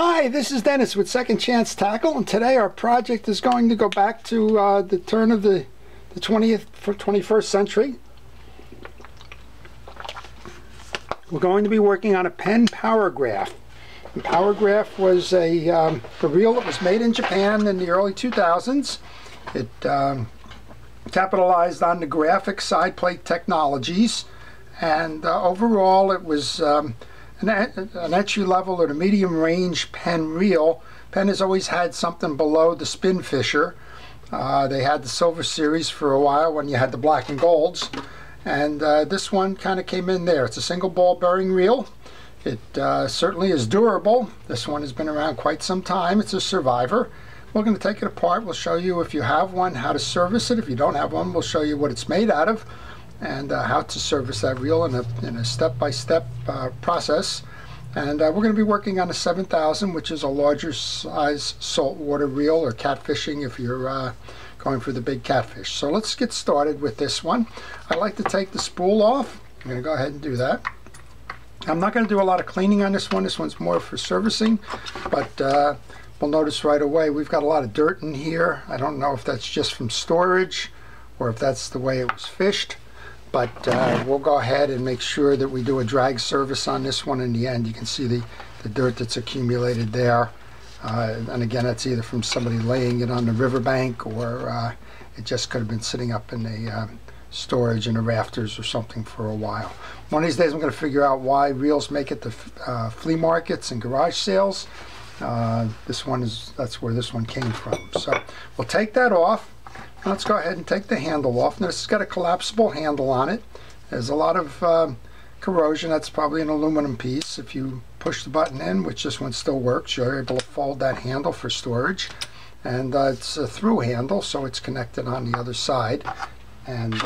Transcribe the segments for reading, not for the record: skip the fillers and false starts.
Hi, this is Dennis with Second Chance Tackle, and today our project is going to go back to the turn of the 21st century. We're going to be working on a Penn Powergraph. The Powergraph was a reel that was made in Japan in the early 2000s. It capitalized on the graphic side plate technologies, and overall it was an entry level or a medium range Penn reel. Penn has always had something below the spin fisher. They had the silver series for a while when you had the black and golds, and this one kind of came in there. It's a single ball bearing reel. It certainly is durable. This one has been around quite some time. It's a survivor. We're going to take it apart. We'll show you, if you have one, how to service it. If you don't have one, we'll show you what it's made out of and how to service that reel in a step-by-step process. And we're going to be working on a 7000, which is a larger size saltwater reel, or catfishing if you're going for the big catfish. So let's get started with this one. I like to take the spool off. I'm going to go ahead and do that. I'm not going to do a lot of cleaning on this one. This one's more for servicing, but we'll notice right away we've got a lot of dirt in here. I don't know if that's just from storage or if that's the way it was fished, but we'll go ahead and make sure that we do a drag service on this one. In the end, you can see the dirt that's accumulated there, and again, that's either from somebody laying it on the riverbank, or it just could have been sitting up in the storage in the rafters or something for a while. One of these days I'm going to figure out why reels make it to flea markets and garage sales. That's where this one came from. So we'll take that off. Let's go ahead and take the handle off. Now, this has got a collapsible handle on it. There's a lot of corrosion. That's probably an aluminum piece. If you push the button in, which this one still works, you're able to fold that handle for storage. And it's a through handle, so it's connected on the other side. And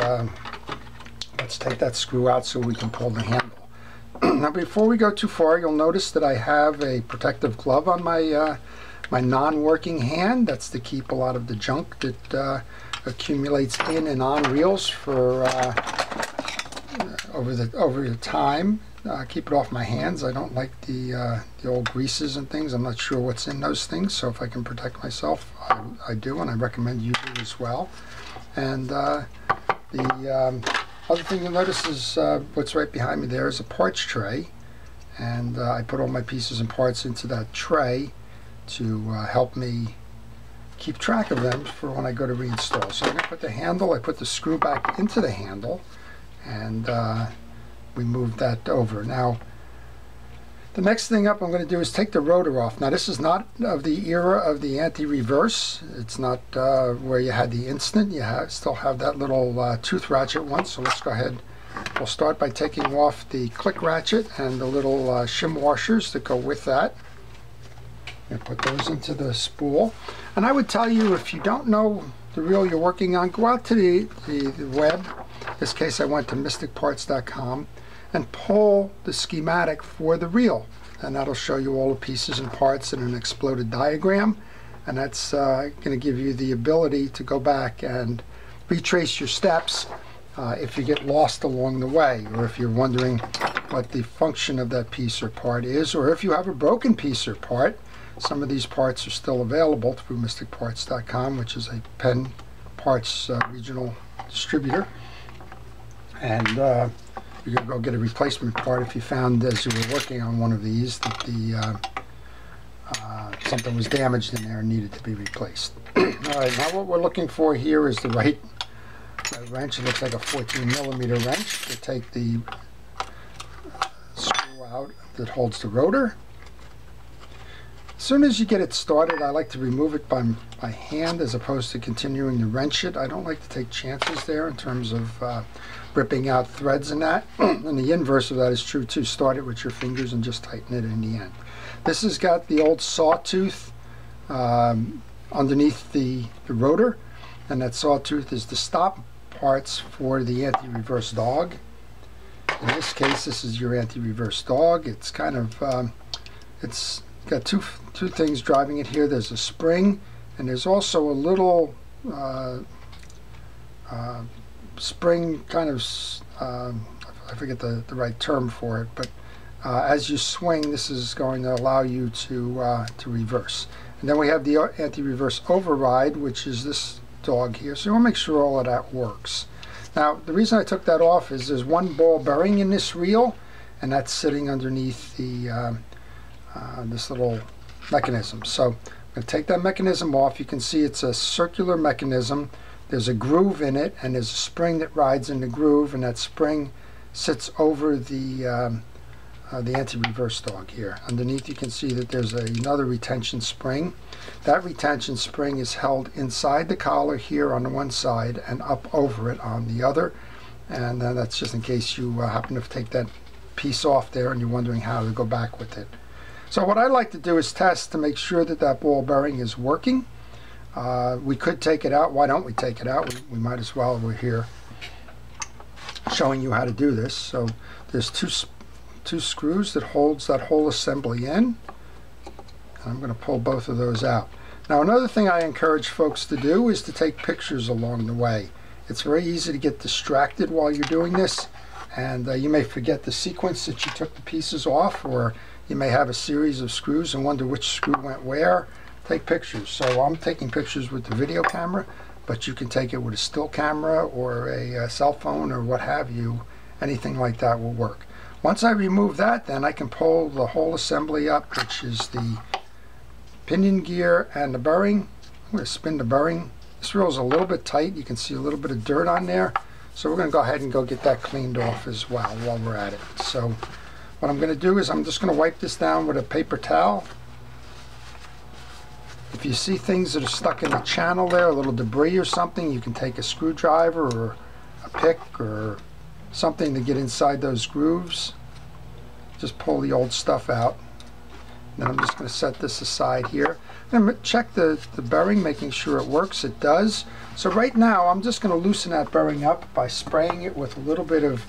let's take that screw out so we can pull the handle. Now, before we go too far, you'll notice that I have a protective glove on my my non-working hand. That's to keep a lot of the junk that accumulates in and on reels for over the time. Keep it off my hands. I don't like the old greases and things. I'm not sure what's in those things, so if I can protect myself, I do, and I recommend you do as well. And the other thing you'll notice is what's right behind me there is a parts tray, and I put all my pieces and parts into that tray to help me keep track of them for when I go to reinstall. So I'm going to put the handle, I put the screw back into the handle, and we move that over. Now, the next thing up I'm going to do is take the rotor off. Now, this is not of the era of the anti-reverse. It's not where you had the instant. You still have that little tooth ratchet one. So let's go ahead. We'll start by taking off the click ratchet and the little shim washers that go with that. And put those into the spool. And I would tell you, if you don't know the reel you're working on, go out to the web. In this case, I went to mysticparts.com. and pull the schematic for the reel, and that'll show you all the pieces and parts in an exploded diagram, and that's going to give you the ability to go back and retrace your steps if you get lost along the way, or if you're wondering what the function of that piece or part is, or if you have a broken piece or part. Some of these parts are still available through mysticparts.com, which is a Penn Parts regional distributor, and you can go get a replacement part if you found, as you were working on one of these, that something was damaged in there and needed to be replaced. Alright, now what we're looking for here is the right wrench. It looks like a 14mm wrench to take the screw out that holds the rotor. As soon as you get it started, I like to remove it by hand as opposed to continuing to wrench it. I don't like to take chances there in terms of ripping out threads and that. And the inverse of that is true too. Start it with your fingers and just tighten it in the end. This has got the old sawtooth underneath the rotor, and that sawtooth is the stop parts for the anti-reverse dog. In this case, this is your anti-reverse dog. It's kind of it's got two things driving it here. There's a spring, and there's also a little spring kind of I forget the right term for it, but as you swing, this is going to allow you to reverse. And then we have the anti-reverse override, which is this dog here. So you want to make sure all of that works. Now, the reason I took that off is there's one ball bearing in this reel, and that's sitting underneath the this little mechanism. So I'm going to take that mechanism off. You can see it's a circular mechanism. There's a groove in it, and there's a spring that rides in the groove, and that spring sits over the anti-reverse dog here. Underneath you can see that there's another retention spring. That retention spring is held inside the collar here on the one side and up over it on the other, and that's just in case you happen to take that piece off there and you're wondering how to go back with it. So what I like to do is test to make sure that that ball bearing is working. We could take it out. Why don't we take it out? We might as well. We're here showing you how to do this. So there's two screws that holds that whole assembly in. I'm going to pull both of those out. Now, another thing I encourage folks to do is to take pictures along the way. It's very easy to get distracted while you're doing this, and you may forget the sequence that you took the pieces off, or you may have a series of screws and wonder which screw went where. Take pictures. So I'm taking pictures with the video camera, but you can take it with a still camera or a cell phone or what have you. Anything like that will work. Once I remove that, then I can pull the whole assembly up, which is the pinion gear and the bearing. I'm going to spin the bearing. This reel is a little bit tight. You can see a little bit of dirt on there. So we're going to go ahead and go get that cleaned off as well while we're at it. So what I'm going to do is I'm just going to wipe this down with a paper towel. If you see things that are stuck in the channel there, a little debris or something, you can take a screwdriver or a pick or something to get inside those grooves. Just pull the old stuff out. Then I'm just going to set this aside here. I'm going to check the bearing, making sure it works. It does. So right now I'm just going to loosen that bearing up by spraying it with a little bit of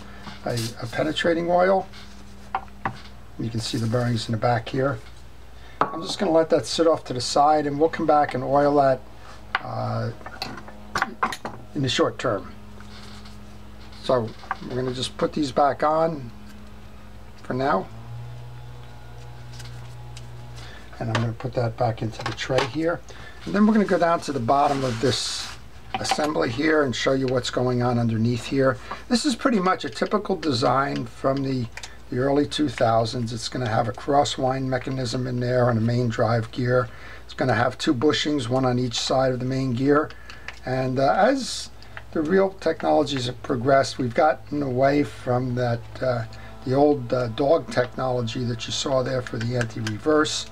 a penetrating oil. You can see the bearings in the back here. I'm just going to let that sit off to the side, and we'll come back and oil that in the short term. So we're going to just put these back on for now. And I'm going to put that back into the tray here. And then we're going to go down to the bottom of this assembly here and show you what's going on underneath here. This is pretty much a typical design from the early 2000s. It's going to have a cross-wind mechanism in there and a main drive gear. It's going to have two bushings, one on each side of the main gear. And as the reel technologies have progressed, we've gotten away from that the old dog technology that you saw there for the anti-reverse.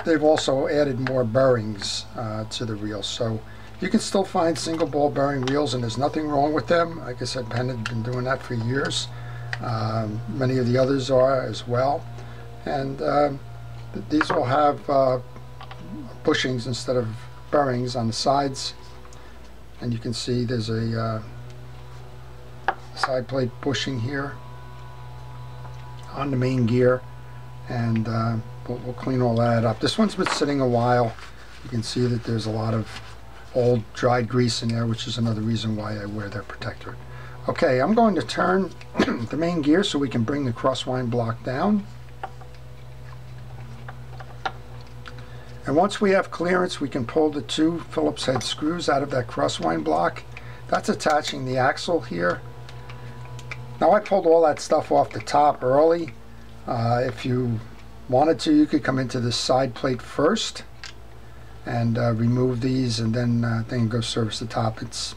They've also added more bearings to the reel, so you can still find single ball bearing reels, and there's nothing wrong with them. Like I said, Penn had been doing that for years. Many of the others are as well, and these will have bushings instead of bearings on the sides, and you can see there's a side plate bushing here on the main gear, and we'll clean all that up. This one's been sitting a while. You can see that there's a lot of old dried grease in there, which is another reason why I wear that protector. Okay, I'm going to turn the main gear so we can bring the crosswind block down. And once we have clearance, we can pull the two Phillips head screws out of that crosswind block. That's attaching the axle here. Now, I pulled all that stuff off the top early. If you wanted to, you could come into this side plate first and remove these, and then go service the top. It's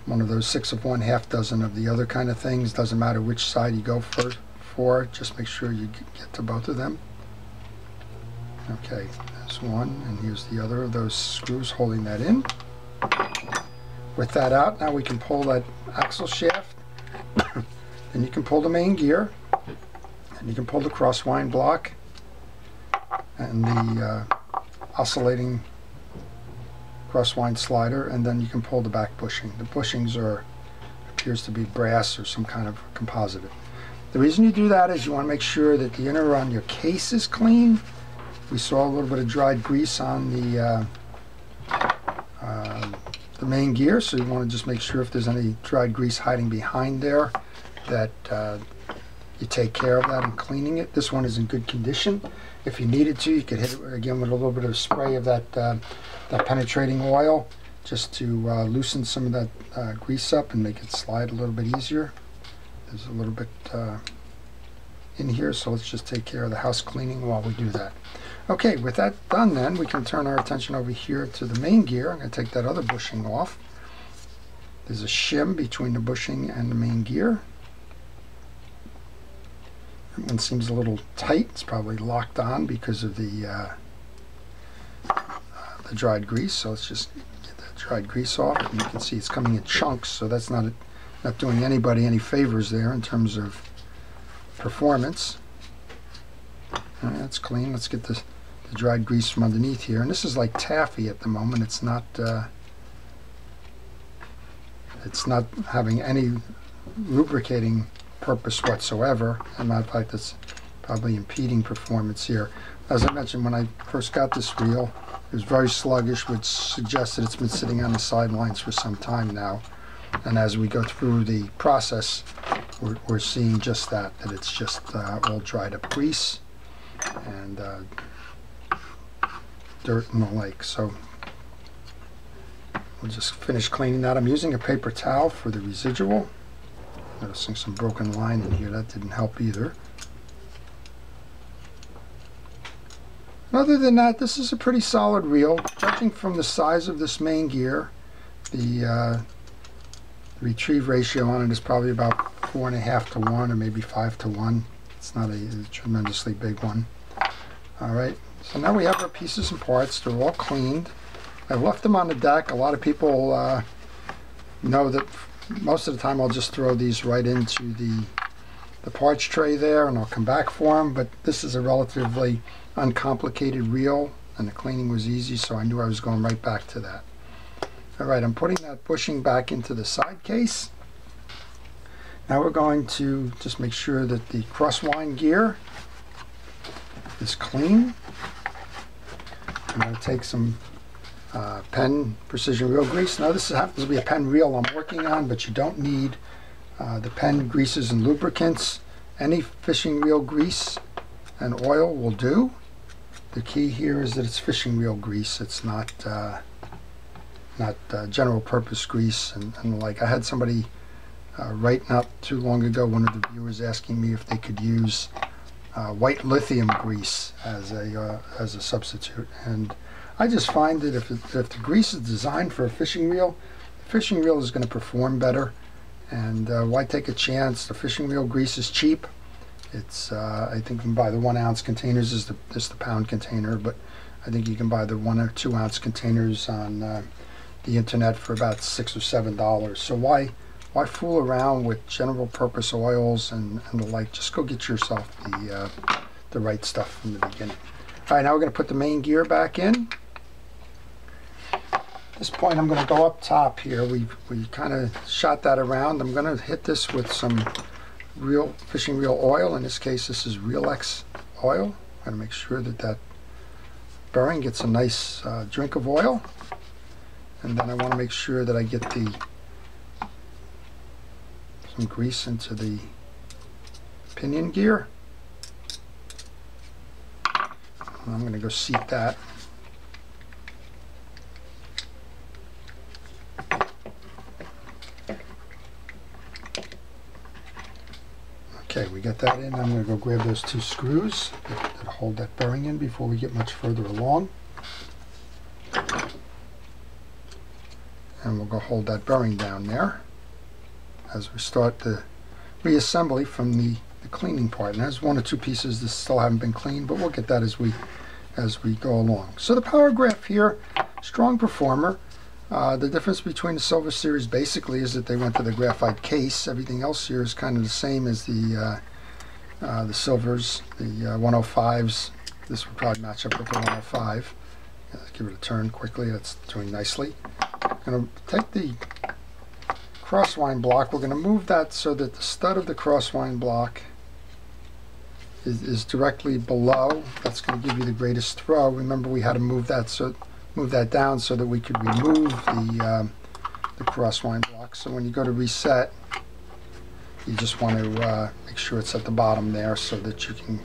one of those 6 of one, half dozen of the other kind of things. Doesn't matter which side you go first for, just make sure you get to both of them. Okay, there's one, and here's the other of those screws holding that in. With that out, now we can pull that axle shaft. Then you can pull the main gear, and you can pull the crosswind block and the oscillating crosswind slider, and then you can pull the back bushing. The bushings appears to be brass or some kind of composite. The reason you do that is you want to make sure that the inner on your case is clean. We saw a little bit of dried grease on the main gear, so you want to just make sure if there's any dried grease hiding behind there that you take care of that in cleaning it. This one is in good condition. If you needed to, you could hit it again with a little bit of spray of that penetrating oil, just to loosen some of that grease up and make it slide a little bit easier. There's a little bit in here, so let's just take care of the house cleaning while we do that. Okay, with that done then, we can turn our attention over here to the main gear. I'm going to take that other bushing off. There's a shim between the bushing and the main gear. That one seems a little tight. It's probably locked on because of the dried grease. So let's just get that dried grease off. And you can see it's coming in chunks, so that's not doing anybody any favors there in terms of performance. All right, that's clean. Let's get the dried grease from underneath here. And this is like taffy at the moment. It's not having any lubricating purpose whatsoever. As a matter of fact, it's probably impeding performance here. As I mentioned, when I first got this reel, it was very sluggish, which suggests that it's been sitting on the sidelines for some time now. And as we go through the process, we're seeing just that it's just all dried up grease and dirt and the like. So we'll just finish cleaning that. I'm using a paper towel for the residual. Noticing some broken line in here, that didn't help either. Other than that, this is a pretty solid reel. Judging from the size of this main gear, the retrieve ratio on it is probably about 4.5 to 1 or maybe 5 to 1. It's not a tremendously big one. Alright, so now we have our pieces and parts. They're all cleaned. I've left them on the deck. A lot of people know that most of the time I'll just throw these right into the parts tray there and I'll come back for them, but this is a relatively uncomplicated reel and the cleaning was easy, so I knew I was going right back to that. Alright, I'm putting that bushing back into the side case. Now we're going to just make sure that the crosswind gear is clean. I'm going to take some Penn precision reel grease. Now this happens to be a Penn reel I'm working on, but you don't need the Penn greases and lubricants. Any fishing reel grease and oil will do. The key here is that it's fishing reel grease. It's not general purpose grease and the like. I had somebody write not too long ago, one of the viewers asking me if they could use white lithium grease as a substitute, and I just find that if the grease is designed for a fishing reel, the fishing reel is going to perform better. And why take a chance? The fishing reel grease is cheap. It's I think you can buy the 1 ounce containers. Is the pound container, but I think you can buy the 1 or 2 ounce containers on the internet for about $6 or $7. So why fool around with general purpose oils and the like? Just go get yourself the right stuff from the beginning. All right, now we're going to put the main gear back in. At this point, I'm going to go up top here. We kind of shot that around. I'm going to hit this with some real fishing reel oil. In this case, this is Real-X oil. I'm going to make sure that that bearing gets a nice drink of oil. And then I want to make sure that I get some grease into the pinion gear. And I'm going to go seat that. Okay, we got that in. I'm going to go grab those 2 screws that hold that bearing in before we get much further along. And we'll go hold that bearing down there as we start the reassembly from the cleaning part. And there's 1 or 2 pieces that still haven't been cleaned, but we'll get that as we go along. So the Powergraph here, strong performer. The difference between the Silver Series basically is that they went to the graphite case. Everything else here is kind of the same as the silvers, the 105s. This would probably match up with the 105. Let's give it a turn quickly. That's doing nicely. I'm going to take the crosswind block. We're going to move that so that the stud of the crosswind block is directly below. That's going to give you the greatest throw. Remember, we had to move that down so that we could remove the crosswind block. So when you go to reset, You just want to make sure it's at the bottom there so that you can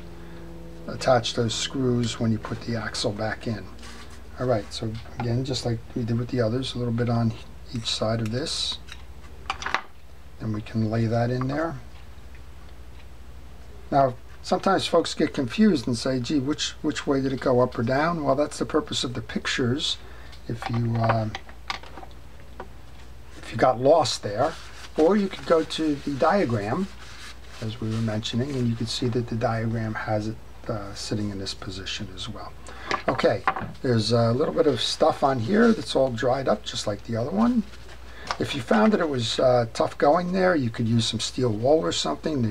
attach those screws when you put the axle back in. Alright, so again, just like we did with the others, a little bit on each side of this, and we can lay that in there. Now sometimes folks get confused and say, gee, which way did it go, up or down? Well, that's the purpose of the pictures. If you got lost there, or you could go to the diagram as we were mentioning, and you can see that the diagram has it sitting in this position as well. Okay, there's a little bit of stuff on here that's all dried up just like the other one. If you found that it was tough going there, you could use some steel wool or something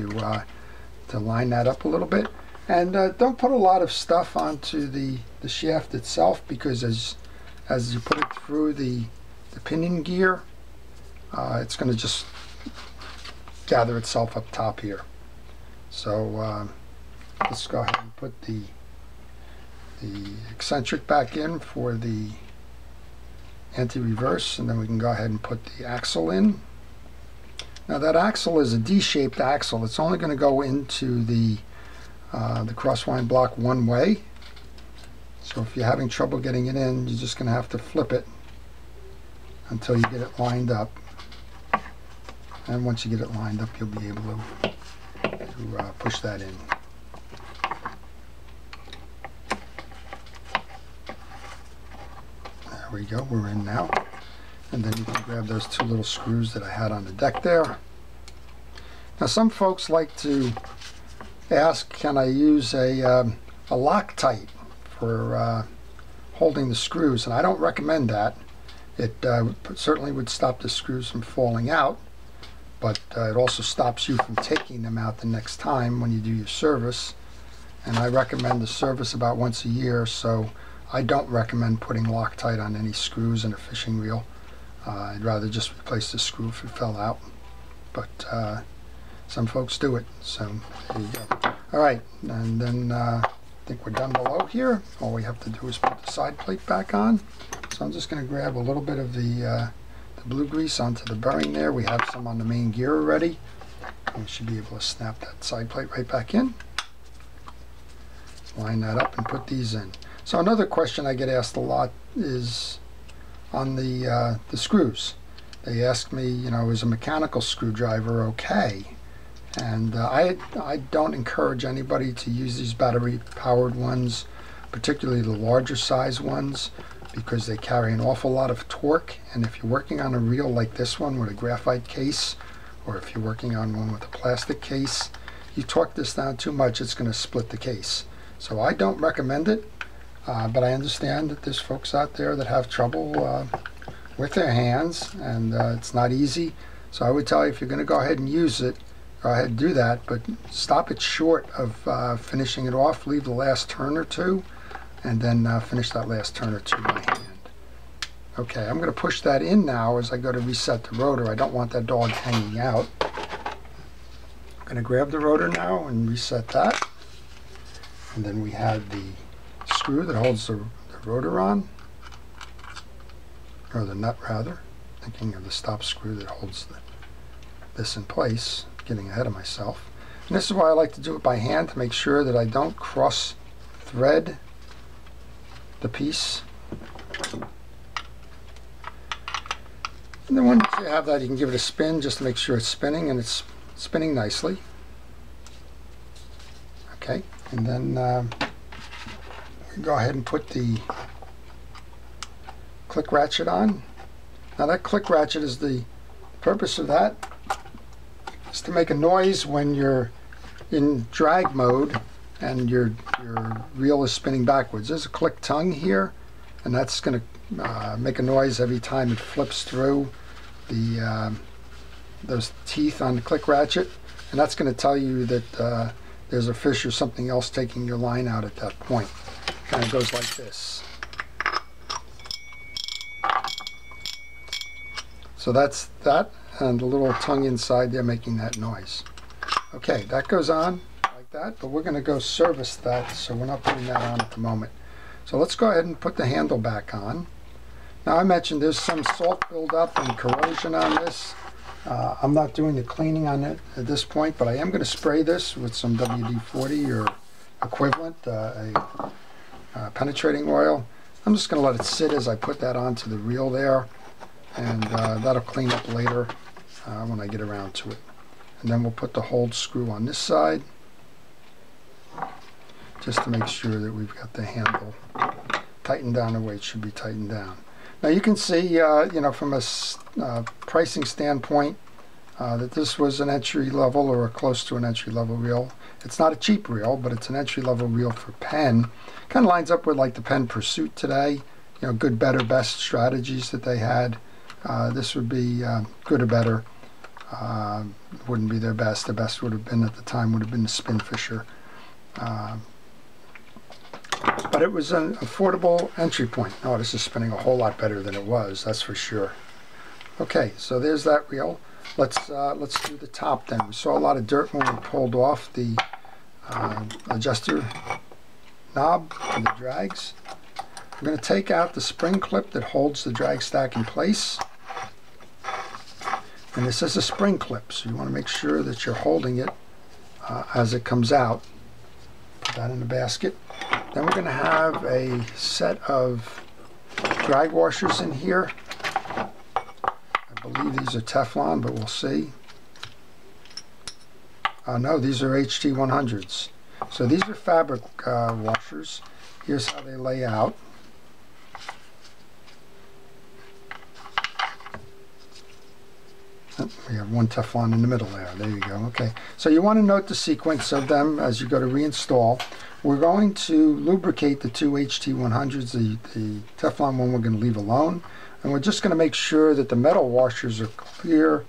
to line that up a little bit. And don't put a lot of stuff onto the shaft itself, because as you put it through the pinion gear, it's going to just gather itself up top here. So let's go ahead and put the eccentric back in for the anti-reverse, and then we can go ahead and put the axle in. Now that axle is a D-shaped axle. It's only going to go into the crosswind block one way. So if you're having trouble getting it in, you're just going to have to flip it until you get it lined up. And once you get it lined up, you'll be able to push that in. There we go, we're in now. And then you can grab those two little screws that I had on the deck there. Now some folks like to ask, can I use a Loctite for holding the screws? And I don't recommend that. It certainly would stop the screws from falling out, but it also stops you from taking them out the next time when you do your service. And I recommend the service about once a year, so I don't recommend putting Loctite on any screws in a fishing reel. I'd rather just replace the screw if it fell out, but some folks do it, so there you go. Alright, and then I think we're done below here. All we have to do is put the side plate back on. So I'm just going to grab a little bit of the blue grease onto the bearing there. We have some on the main gear already. We should be able to snap that side plate right back in. Line that up and put these in. So another question I get asked a lot is on the screws. They ask me, you know, is a mechanical screwdriver okay? And I don't encourage anybody to use these battery-powered ones, particularly the larger size ones, because they carry an awful lot of torque. And if you're working on a reel like this one with a graphite case, or if you're working on one with a plastic case, you torque this down too much, it's going to split the case. So I don't recommend it. But I understand that there's folks out there that have trouble with their hands, and it's not easy. So I would tell you, if you're going to go ahead and use it, go ahead and do that, but stop it short of finishing it off. Leave the last turn or two, and then finish that last turn or two by hand. Okay, I'm going to push that in now as I go to reset the rotor. I don't want that dog hanging out. I'm going to grab the rotor now and reset that. And then we have the screw that holds the rotor on, or the nut rather, thinking of the stop screw that holds this in place, getting ahead of myself. And this is why I like to do it by hand, to make sure that I don't cross thread the piece. And then once you have that, you can give it a spin just to make sure it's spinning, and it's spinning nicely. Okay, and then we go ahead and put the click ratchet on. Now that click ratchet, is the purpose of that is to make a noise when you're in drag mode and your reel is spinning backwards. There's a click tongue here, and that's going to make a noise every time it flips through the those teeth on the click ratchet, and that's going to tell you that there's a fish or something else taking your line out at that point. And it goes like this. So that's that, and the little tongue inside there making that noise. Okay, that goes on like that, but we're going to go service that, so we're not putting that on at the moment. So let's go ahead and put the handle back on. Now I mentioned there's some salt buildup and corrosion on this, I'm not doing the cleaning on it at this point, but I am going to spray this with some WD-40 or equivalent, penetrating oil. I'm just going to let it sit as I put that onto the reel there, and that'll clean up later when I get around to it. And then we'll put the hold screw on this side, just to make sure that we've got the handle tightened down the way it should be tightened down. Now you can see, you know, from a pricing standpoint, that this was an entry level or close to an entry level reel. It's not a cheap reel, but it's an entry level reel for Penn. Kind of lines up with like the Penn Pursuit today. You know, good, better, best strategies that they had. This would be good or better. Wouldn't be their best. The best would have been at the time would have been the Spinfisher. But it was an affordable entry point. Oh, this is spinning a whole lot better than it was, that's for sure. Okay, so there's that reel. Let's do the top then. We saw a lot of dirt when we pulled off the adjuster knob for the drags. We're going to take out the spring clip that holds the drag stack in place. And this is a spring clip, so you want to make sure that you're holding it as it comes out. Put that in the basket. Then we're going to have a set of drag washers in here. I believe these are Teflon, but we'll see. No, these are HT100s. So these are fabric washers. Here's how they lay out. We have one Teflon in the middle there. There you go. Okay. So you want to note the sequence of them as you go to reinstall. We're going to lubricate the two HT100s. The Teflon one we're going to leave alone. And we're just going to make sure that the metal washers are clear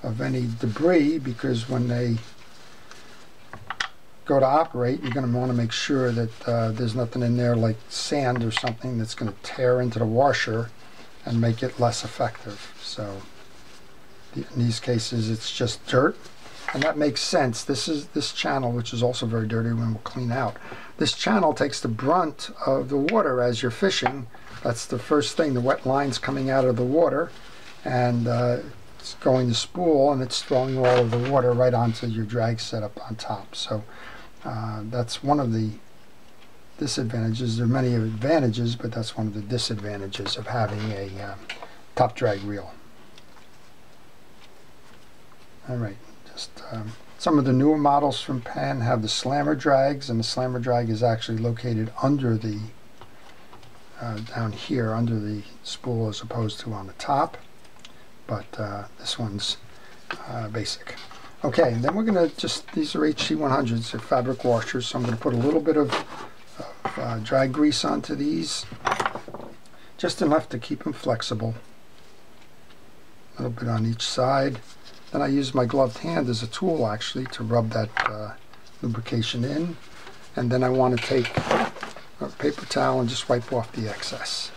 of any debris, because when they go to operate, you're going to want to make sure that there's nothing in there like sand or something that's going to tear into the washer and make it less effective. So in these cases it's just dirt, and that makes sense. This channel, which is also very dirty when we'll clean out, this channel takes the brunt of the water as you're fishing. That's the first thing. The wet line's coming out of the water, and it's going to spool, and it's throwing all of the water right onto your drag setup on top. So that's one of the disadvantages. There are many advantages, but that's one of the disadvantages of having a top drag reel. Alright, just some of the newer models from Penn have the slammer drags, and the slammer drag is actually located under the down here under the spool as opposed to on the top, but this one's basic. Okay, and then we're going to just, these are HT100s, they're fabric washers, so I'm going to put a little bit of drag grease onto these, just enough to keep them flexible, a little bit on each side. Then I use my gloved hand as a tool actually to rub that lubrication in, and then I want to take a paper towel and just wipe off the excess.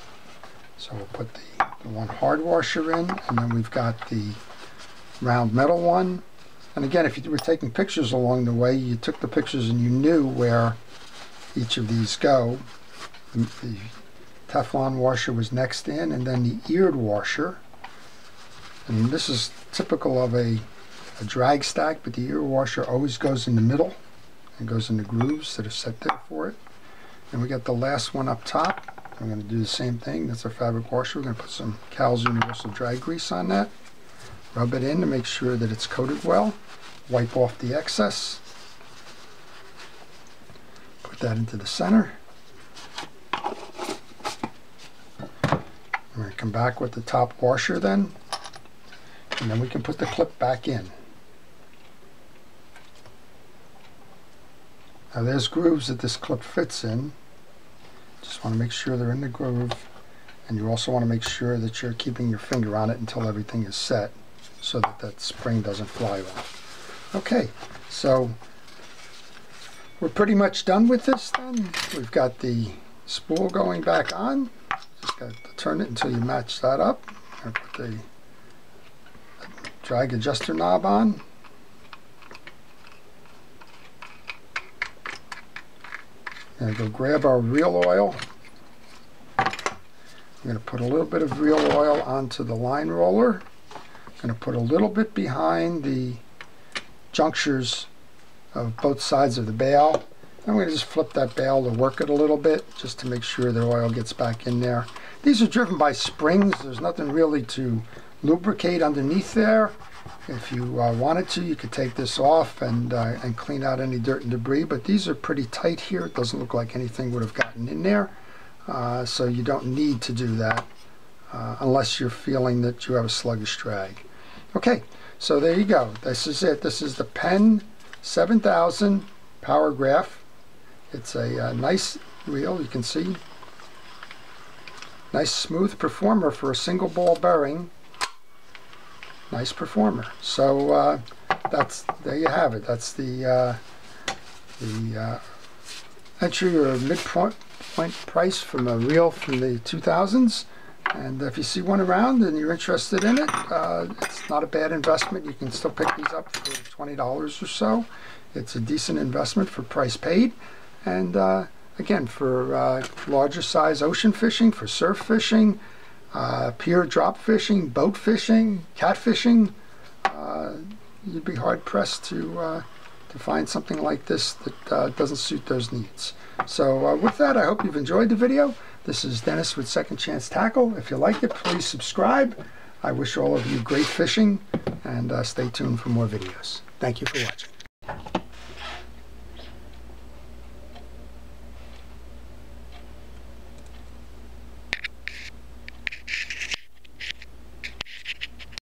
So we'll put the one hard washer in, and then we've got the round metal one. And again, if you were taking pictures along the way, you took the pictures and you knew where each of these go. The Teflon washer was next in, and then the eared washer. And this is typical of a drag stack, but the ear washer always goes in the middle and goes in the grooves that are set there for it. And we got the last one up top. I'm going to do the same thing. That's a fabric washer. We're going to put some Cal's Universal Drag Grease on that. Rub it in to make sure that it's coated well. Wipe off the excess. Put that into the center. We're going to come back with the top washer then. And then we can put the clip back in. Now there's grooves that this clip fits in. Just want to make sure they're in the groove, and you also want to make sure that you're keeping your finger on it until everything is set, so that that spring doesn't fly off. Okay, so we're pretty much done with this then. We've got the spool going back on. Just got to turn it until you match that up. And put the drag adjuster knob on. I'm going to go grab our reel oil. I'm going to put a little bit of reel oil onto the line roller. going to put a little bit behind the junctures of both sides of the bail. I'm going to just flip that bail to work it a little bit just to make sure the oil gets back in there. These are driven by springs. There's nothing really to lubricate underneath there. If you wanted to, you could take this off and clean out any dirt and debris, but these are pretty tight here. It doesn't look like anything would have gotten in there, so you don't need to do that unless you're feeling that you have a sluggish drag. Okay, so there you go. This is it. This is the Penn 7000 Powergraph. It's a nice reel, you can see. Nice smooth performer for a single ball bearing. Nice performer. So there you have it. That's the entry or midpoint price from a reel from the 2000s. And if you see one around and you're interested in it, it's not a bad investment. You can still pick these up for $20 or so. It's a decent investment for price paid. And again, for larger size ocean fishing, for surf fishing, pier drop fishing, boat fishing, catfishing, you'd be hard pressed to find something like this that doesn't suit those needs. So with that, I hope you've enjoyed the video. This is Dennis with Second Chance Tackle. If you liked it, please subscribe. I wish all of you great fishing, and stay tuned for more videos. Thank you for watching.